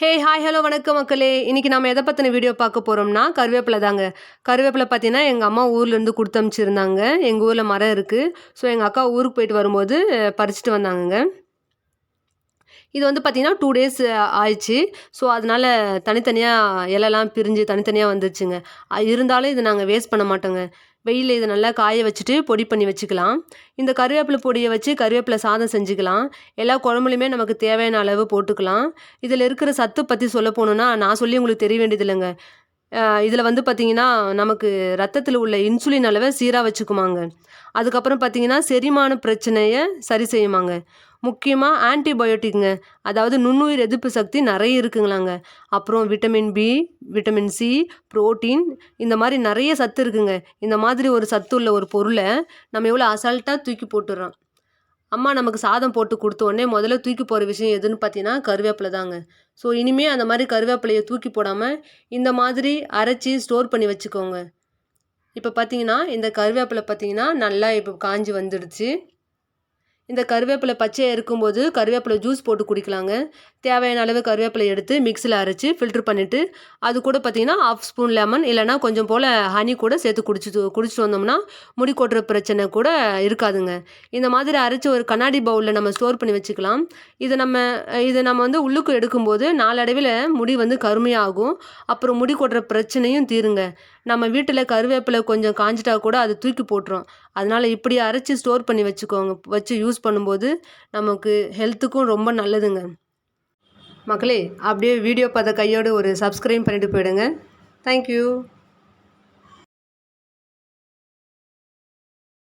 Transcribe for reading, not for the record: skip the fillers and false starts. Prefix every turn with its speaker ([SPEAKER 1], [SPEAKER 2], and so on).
[SPEAKER 1] Hi hello வணக்கம் மக்களே. இன்னைக்கு நம்ம எதை பற்றின வீடியோ பார்க்க போகிறோம்னா கருவேப்பிலை தாங்க. கருவேப்பிலை பார்த்தீங்கன்னா எங்கள் அம்மா ஊர்லேருந்து கொடுத்து அனுப்பிச்சிருந்தாங்க. எங்கள் ஊரில் மரம் இருக்குது. ஸோ எங்கள் அக்கா ஊருக்கு போயிட்டு வரும்போது பறிச்சுட்டு வந்தாங்கங்க. இது வந்து பார்த்தீங்கன்னா 2 டேஸ் ஆயிடுச்சு. ஸோ அதனால தனித்தனியாக இலைலாம் பிரிஞ்சு தனித்தனியாக வந்துருச்சுங்க. இருந்தாலும் இதை நாங்கள் வேஸ்ட் பண்ண மாட்டோங்க. வெயிலில் இதை நல்லா காய வச்சுட்டு பொடி பண்ணி வச்சுக்கலாம். இந்த கருவேப்பிலை பொடியை வச்சு கருவேப்பிலை சாதம் செஞ்சுக்கலாம். எல்லா குழம்புலையுமே நமக்கு தேவையான அளவு போட்டுக்கலாம். இதில் இருக்கிற சத்து பற்றி சொல்ல போகணுன்னா நான் சொல்லி உங்களுக்கு தெரிய வேண்டியதில்லைங்க. இதில் வந்து பார்த்தீங்கன்னா நமக்கு ரத்தத்தில் உள்ள இன்சுலின் அளவை சீராக வச்சுக்குமாங்க. அதுக்கப்புறம் பார்த்தீங்கன்னா செரிமான பிரச்சனையை சரி செய்யுமாங்க. முக்கியமாக ஆன்டிபயோட்டிக்ங்க. அதாவது நுண்ணுயிர் எதிர்ப்பு சக்தி நிறைய இருக்குங்களாங்க. அப்புறம் vitamin B, vitamin C, protein, இந்த மாதிரி நிறைய சத்து இருக்குங்க. இந்த மாதிரி ஒரு சத்து உள்ள ஒரு பொருளை நம்ம எவ்வளோ அசால்ட்டாக தூக்கி போட்டுடுறோம். அம்மா நமக்கு சாதம் போட்டு கொடுத்த உடனே முதல்ல தூக்கி போகிற விஷயம் எதுன்னு பார்த்தீங்கன்னா கருவேப்பிலை தாங்க. ஸோ இனிமேல் அந்த மாதிரி கருவேப்பிலையை தூக்கி போடாமல் இந்த மாதிரி அரைச்சி ஸ்டோர் பண்ணி வச்சுக்கோங்க. இப்போ பார்த்தீங்கன்னா இந்த கருவேப்பிலை பார்த்தீங்கன்னா நல்லா இப்போ காஞ்சி வந்துடுச்சு. இந்த கருவேப்பிலை பச்சையாக இருக்கும்போது கருவேப்பிலை ஜூஸ் போட்டு குடிக்கலாங்க. தேவையான அளவு கருவேப்பிலை எடுத்து மிக்ஸியில் அரைச்சி ஃபில்ட்ரு பண்ணிவிட்டு அது கூட பார்த்திங்கன்னா 1/2 ஸ்பூன் லெமன் இல்லைனா கொஞ்சம் போல் ஹனி கூட சேர்த்து குடிச்சிட்டு வந்தோம்னா முடி கொட்டுற பிரச்சனை கூட இருக்காதுங்க. இந்த மாதிரி அரைச்சி ஒரு கண்ணாடி பவுலில் நம்ம ஸ்டோர் பண்ணி வச்சுக்கலாம். இதை நம்ம வந்து உள்ளுக்கு எடுக்கும்போது நாளடைவில் முடி வந்து கருமையாகும். அப்புறம் முடி கொட்டுற பிரச்சனையும் தீருங்க. நம்ம வீட்டில் கருவேப்பிலை கொஞ்சம் காஞ்சிட்டா கூட அதை தூக்கி போட்டுரும். அதனால் இப்படி அரைச்சி ஸ்டோர் பண்ணி வச்சுக்கோங்க. வச்சு யூஸ் பண்ணும்போது நமக்கு ஹெல்த்துக்கும் ரொம்ப நல்லதுங்க. மக்களே அப்படியே வீடியோ பார்த்த கையோடு ஒரு சப்ஸ்கிரைப் பண்ணிட்டு போயிடுங்க. தேங்க்யூ.